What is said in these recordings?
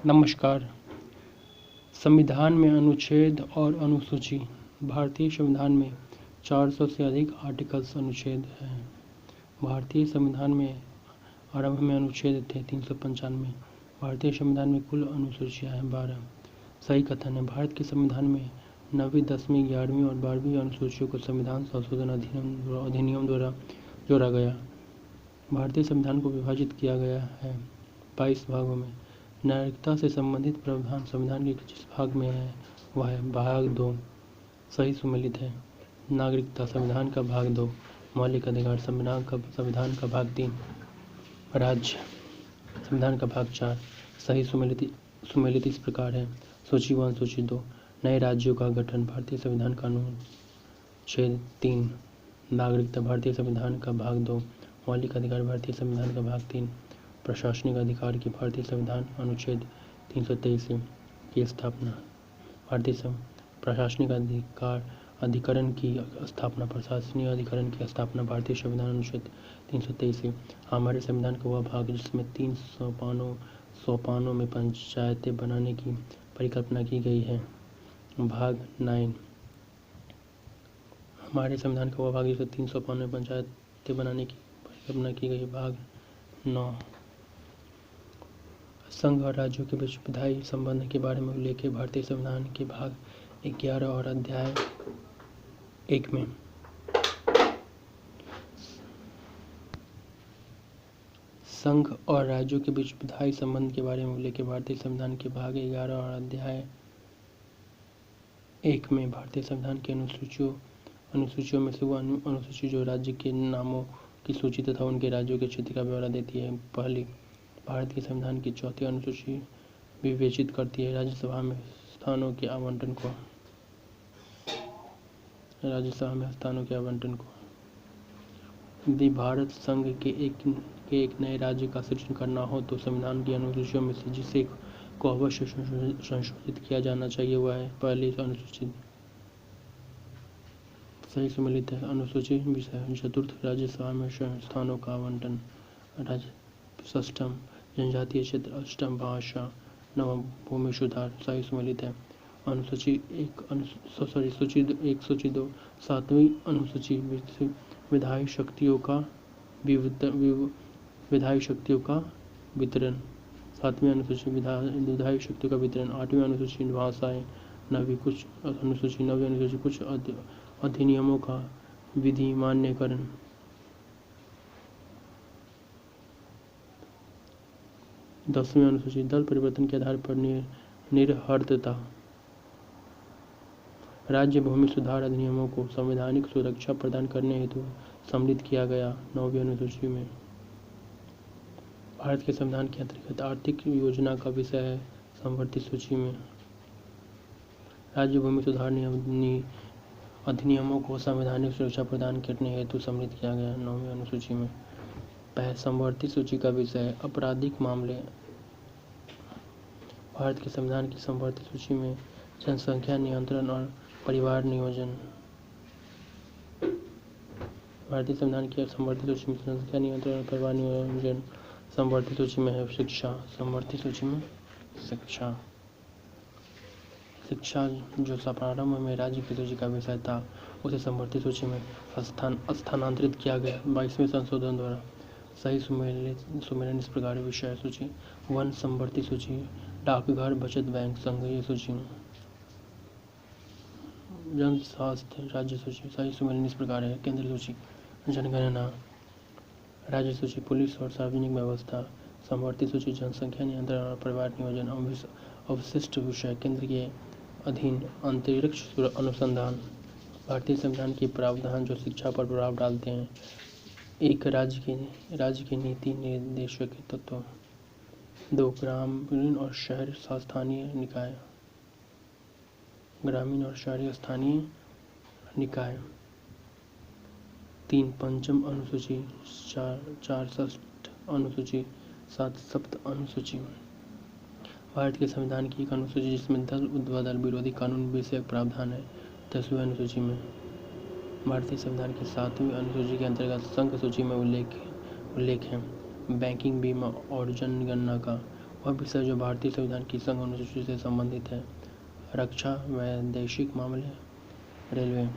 नमस्कार। संविधान में अनुच्छेद और अनुसूची। भारतीय संविधान में 400 से अधिक आर्टिकल्स अनुच्छेद हैं। भारतीय संविधान में आरंभ में अनुच्छेद थे 395। भारतीय संविधान में कुल अनुसूचियां हैं 12। सही कथन है। भारत के संविधान में 9वीं, 10वीं, 11वीं और 12वीं अनुसूचियों को संविधान संशोधन अधिनियम द्वारा जोड़ा गया। भारतीय संविधान को विभाजित किया गया है 22 भागों में। नागरिकता से संबंधित प्रावधान संविधान के जिस भाग में है वह है भाग 2। सही सुमेलित है। नागरिकता संविधान का भाग 2। मौलिक अधिकार संविधान का भाग 3। राज्य संविधान का भाग 4। सही सुमेलित इस प्रकार है। सूची 1, सूची 2। नए राज्यों का गठन भारतीय संविधान का अनुच्छेद 3। नागरिकता भारतीय संविधान का भाग 2। मौलिक अधिकार भारतीय संविधान का भाग 3। प्रशासनिक अधिकार की भारतीय संविधान अनुच्छेद 323 की स्थापना। भारतीय प्रशासनिक अधिकरण की स्थापना प्रशासनिक अधिकरण की स्थापना भारतीय संविधान अनुच्छेद 323 से। हमारे संविधान का वह भाग जिसमें 3 सोपानों में पंचायतें बनाने की परिकल्पना की गई है। भाग 9। हमारे संविधान का वह भाग जिसमें 3 सोपानों में पंचायतें बनाने की परिकल्पना की गई है। भाग 9। संघ और राज्यों के बीच विधायी संबंध के बारे में उल्लेख है भारतीय संविधान के भाग 11 और अध्याय 1 में। संघ और राज्यों के बीच विधायी संबंध के बारे में उल्लेख है भारतीय संविधान के भाग 11 और अध्याय 1 में। भारतीय संविधान के अनुसूचियों में से वो अनुसूची जो राज्य के नामों की सूची तथा उनके राज्यों के क्षेत्र का ब्यौरा देती है। पहली, भारत के संविधान की 4ठी अनुसूची विवेचित करती है राज्यसभा में स्थानों के आवंटन को। यदि भारत संघ के एक नए राज्य का सृजन करना हो तो संविधान की अनुसूचियों में से जिस एक को अवश्य संशोधित किया जाना चाहिए वह है पहली अनुसूची। सही सम्मिलित है। अनुसूची विषय चतुर्थ, राज्यसभा में स्थानों का आवंटन। षष्ठम, जनजातीय क्षेत्र। अष्टम, भाषा। नवम, भूमि सुधार। सही सम्मिलित है। सूची 1, सूची 2। 7वीं अनुसूची विधायी शक्तियों का वितरण। 7वीं अनुसूची विधायी शक्तियों का वितरण। 8वीं अनुसूची भाषाएं। 9वीं अनुसूची कुछ अधिनियमों का विधि मान्यकरण। 10वीं अनुसूची दल परिवर्तन के आधार पर निर्हर्तता। राज्य भूमि सुधार अधिनियमों को संवैधानिक सुरक्षा प्रदान करने हेतु सम्मिलित किया गया 9वीं अनुसूची में। भारत के संविधान के अंतर्गत आर्थिक योजना का विषय है समवर्ती सूची में। राज्य भूमि सुधार अधिनियमों को संवैधानिक सुरक्षा प्रदान करने हेतु सम्मिलित किया गया 9वीं अनुसूची में। समवर्ती सूची का विषय है आपराधिक मामले। भारत के संविधान की समवर्ती सूची में जनसंख्या नियंत्रण और परिवार नियोजन। भारतीय संविधान की समवर्ती सूची में जनसंख्या नियंत्रण और परिवार नियोजन। समवर्ती सूची में है शिक्षा। समवर्ती सूची में शिक्षा जो प्रारंभ में राज्य की सूची का विषय था उसे समवर्ती सूची में स्थानांतरित किया गया 22वें संशोधन द्वारा। सही सुमेलन इस प्रकार। विषय सूची 1, समवर्ती सूची। डाकघर, बचत बैंक, संघीय सूची। जन स्वास्थ्य राज्य सूची। सही सुमेलन इस प्रकार है। केंद्रीय सूची जनगणना। राज्य सूची पुलिस और सार्वजनिक व्यवस्था। समवर्ती सूची जनसंख्या नियंत्रण और परिवार नियोजन। अवशिष्ट विषय केंद्र के अधीन अंतरिक्ष अनुसंधान। भारतीय संविधान के प्रावधान जो शिक्षा पर प्रभाव डालते हैं। 1, राज्य की नीति निर्देशक तत्व। 2, ग्रामीण और शहरी स्थानीय निकाय। 3, पंचम अनुसूची। 4, षष्ठ अनुसूची। 7, सप्त अनुसूची। भारत के संविधान की एक अनुसूची जिसमें दल बदल विरोधी कानून विषयक प्रावधान है 10वीं अनुसूची में। भारतीय संविधान की 7वीं अनुसूची के अंतर्गत संघ सूची में उल्लेख है बैंकिंग, बीमा और जनगणना का वह विषय जो भारतीय संविधान की संघ अनुसूची से संबंधित है। रक्षा, वैदेशिक मामले, रेलवे।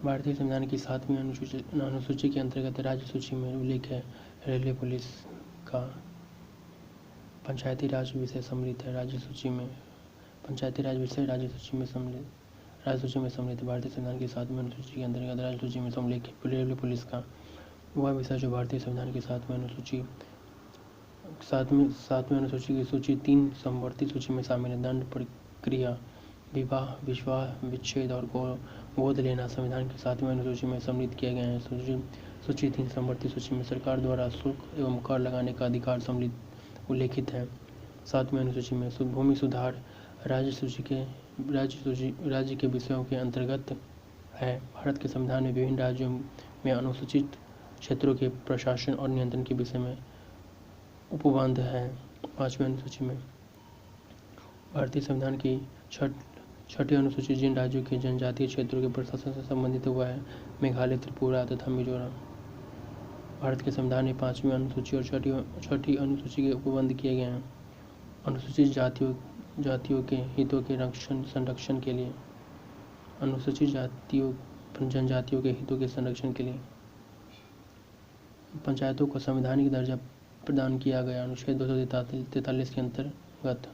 भारतीय संविधान की 7वीं अनुसूची के अंतर्गत राज्य सूची में उल्लेख है। रेलवे, पुलिस का। पंचायती राज विषय सम्मिलित है राज्य सूची में। पंचायती राज विषय राज्य सूची में सम्मिलित है। भारतीय संविधान की 7वीं अनुसूची के अंतर्गत राज्य सूची में सम्मिलित है। रेलवे, पुलिस का वह विषय जो भारतीय संविधान की 7वीं अनुसूची की सूची 3 समवर्ती सूची में शामिल है। दंड प्रक्रिया, विवाह, विच्छेद और गोद लेना संविधान की 7वीं अनुसूची में सम्मिलित किए गए हैं। सूची 3 समवर्ती सूची में सरकार द्वारा शुल्क एवं कर लगाने का अधिकार सम्मिलित उल्लेखित है। 7वीं अनुसूची में भूमि सुधार राज्य के विषयों के अंतर्गत है। भारत के संविधान में विभिन्न राज्यों में अनुसूचित क्षेत्रों के प्रशासन और नियंत्रण के विषय में उपबंध है। 5वीं अनुसूची में भारतीय संविधान की 6ठी अनुसूची जिन राज्यों के जनजातीय क्षेत्रों के प्रशासन से संबंधित हुआ है, मेघालय, त्रिपुरा तथा मिजोरम। भारत के संविधान में 5वीं अनुसूची और 6ठी अनुसूची के उपबंध किए गए हैं। अनुसूचित जातियों के हितों के संरक्षण के लिए। अनुसूचित जनजातियों के हितों के संरक्षण के लिए पंचायतों को संवैधानिक दर्जा प्रदान किया गया। अनुच्छेद 243 के अंतर्गत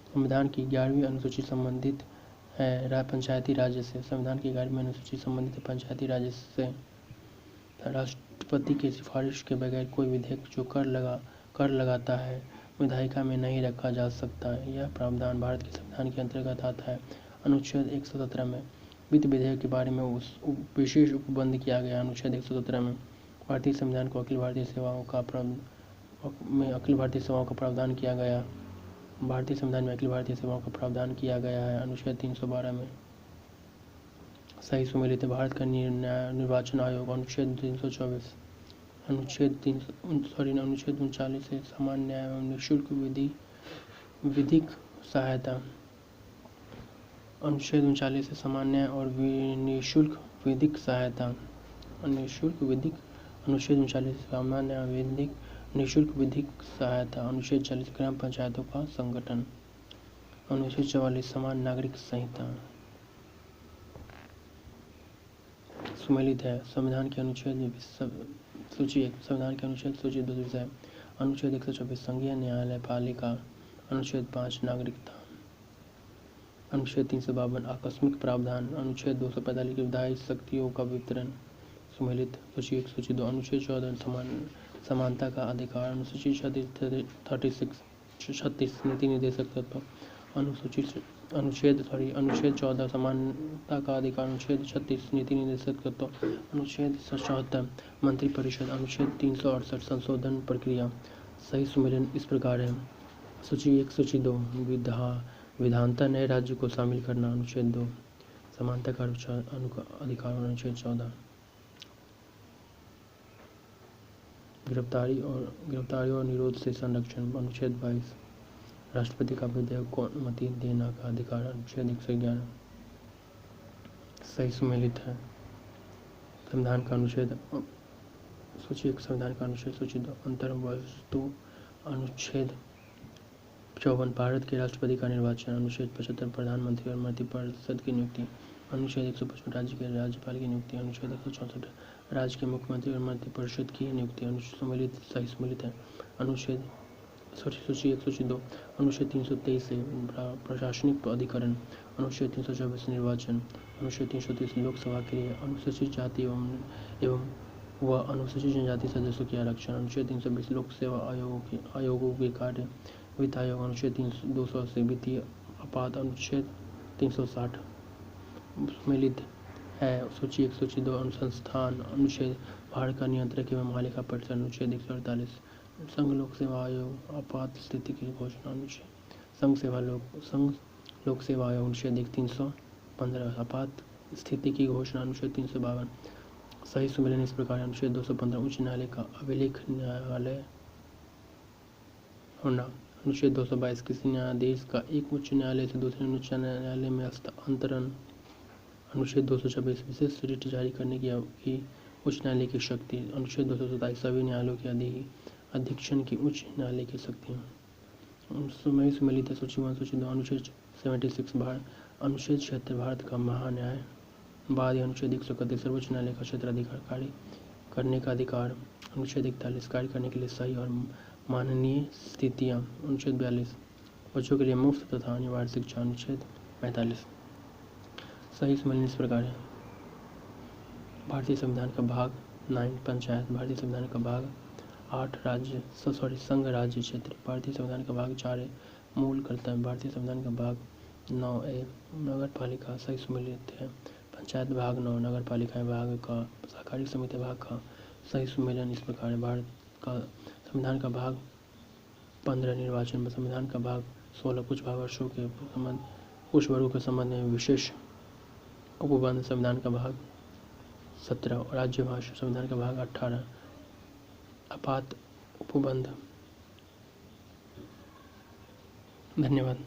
संविधान की 11वीं अनुसूची संबंधित है पंचायती राज्य से। संविधान की 11वीं अनुसूची संबंधित है पंचायती राज्य से। राष्ट्रपति की सिफारिश के बगैर कोई विधेयक जो कर लगाता है विधायिका में नहीं रखा जा सकता। यह प्रावधान भारत के संविधान के अंतर्गत आता है। अनुच्छेद 117 में वित्त विधेयक के बारे में विशेष उपबंध किया गया। अनुच्छेद 117 में भारतीय संविधान को अखिल भारतीय सेवाओं का प्रावधान किया गया। भारतीय संविधान में अखिल भारतीय सेवाओं का प्रावधान किया गया है। अनुच्छेद 312 में सही सुमेलित है। भारत का निर्वाचन आयोग। अनुच्छेद 324 अनुच्छेद 39 से सामान्य न्याय एवं निःशुल्क विधिक सहायता। अनुच्छेद 39 से सामान्य न्याय और निःशुल्क विधिक सहायता। अनुच्छेद 39 से सामान्य न्याय निःशुल्क विधिक सहायता। अनुच्छेद 40 ग्राम पंचायतों का संगठन। अनुच्छेद 44 समान नागरिक संहिता सुमेलित है। संविधान के अनुच्छेद सूची 1 संविधान के अनुच्छेद सूची 2 विषय। अनुच्छेद 124 संघीय न्यायालय पालिका। अनुच्छेद 5 नागरिकता। अनुच्छेद 352 आकस्मिक प्रावधान। अनुच्छेद 245 विधायी शक्तियों का वितरण सुमेलित। सूची 1 सूची 2 अनुच्छेद 14 समानता का अधिकार। अनुसूचित 36 नीति निर्देशक तत्व। अनुच्छेद 14 समानता का अधिकार। अनुच्छेद 36 नीति निर्देशक तत्व। अनुच्छेद 74 मंत्रिपरिषद। अनुच्छेद 368 संशोधन प्रक्रिया। सही सुमेलन इस प्रकार है। सूची 1 सूची 2 विधानता नए राज्य को शामिल करना। अनुच्छेद 2 समानता का अधिकार। अनुच्छेद 14 गिरफ्तारी और निरोध से संरक्षण। अनुच्छेद 22 राष्ट्रपति का विधेयक को अनुमति देना का अधिकार। अनुच्छेद 111 सही सुमेलित है। संविधान का अनुच्छेद सूची 1 संविधान का अनुच्छेद सूची 2 अंतर्वस्तु। अनुच्छेद 54 भारत के राष्ट्रपति का निर्वाचन। अनुच्छेद 75 प्रधानमंत्री और मंत्रिपरिषद की नियुक्ति। अनुच्छेद 155 राज्य के राज्यपाल की नियुक्ति। अनुच्छेद 164 राज्य के मुख्यमंत्री और मंत्रिपरिषद की नियुक्ति। अनुच्छेद सही सुमेलित है। अनुच्छेद सूची 1 सूची 2 अनुच्छेद 323 से प्रशासनिक अधिकरण। अनुच्छेद 324 निर्वाचन। अनुच्छेद 330 लोकसभा के लिए अनुसूचित जाति एवं व अनुसूचित जनजाति सदस्यों के आरक्षण। अनुच्छेद 320 लोक सेवा आयोगों के कार्य। वित्त आयोग। अनुच्छेद 280 वित्तीय आपात। अनुच्छेद 360 सम्मिलित है। सूची 1 सूची 2 अनुसंधान। अनुच्छेद भारत का नियंत्रक एवं मालिका परिषद। अनुच्छेद 148 संघ लोक सेवा आयोग आपात स्थिति की घोषणा। अनुच्छेद संघ लोक सेवा आयोग। अनुच्छेद 315 आपात स्थिति की घोषणा। अनुच्छेद 352 सही सुमेलन इस प्रकार। अनुच्छेद 215 उच्च न्यायालय का अभिलेख न्यायालय होना। अनुच्छेद 222 किसी न्यायाधीश का एक उच्च न्यायालय से दूसरे उच्च न्यायालय में हस्तांतरण। अनुच्छेद 226 विशेष रिट जारी करने की उच्च न्यायालय की शक्ति। अनुच्छेद 227 सभी न्यायालयों के अधीक्षण की उच्च न्यायालय की शक्ति। सम्मिलित सूची 1 सूची 2 अनुच्छेद 76 अनुच्छेद 76 भारत का महान्यायवादी। अनुच्छेद 131 सर्वोच्च न्यायालय का क्षेत्राधिकार कार्य करने का अधिकार। अनुच्छेद 41 कार्य करने के लिए सही और माननीय स्थितियाँ। अनुच्छेद 42 बच्चों के लिए मुफ्त तथा अनिवार्य शिक्षा। अनुच्छेद 45 सही सम्मेलन इस प्रकार है। भारतीय संविधान का भाग 9 पंचायत। भारतीय संविधान का भाग 8 संघ राज्य क्षेत्र। भारतीय संविधान का भाग 4 है मूल कर्तव्य। भारतीय संविधान का भाग 9A नगर पालिका सही सम्मिलित है। पंचायत भाग 9 नगर पालिकाएं भाग का सहकारी समिति भाग का सही सम्मेलन इस प्रकार है। भारत का संविधान का भाग 15 निर्वाचन। संविधान का भाग 16 कुछ भाषाओं के संबंध कुछ वर्गों के संबंध में विशेष उपबंध। संविधान का भाग 17 राज्य भाषा। संविधान का भाग 18 आपात उपबंध। धन्यवाद।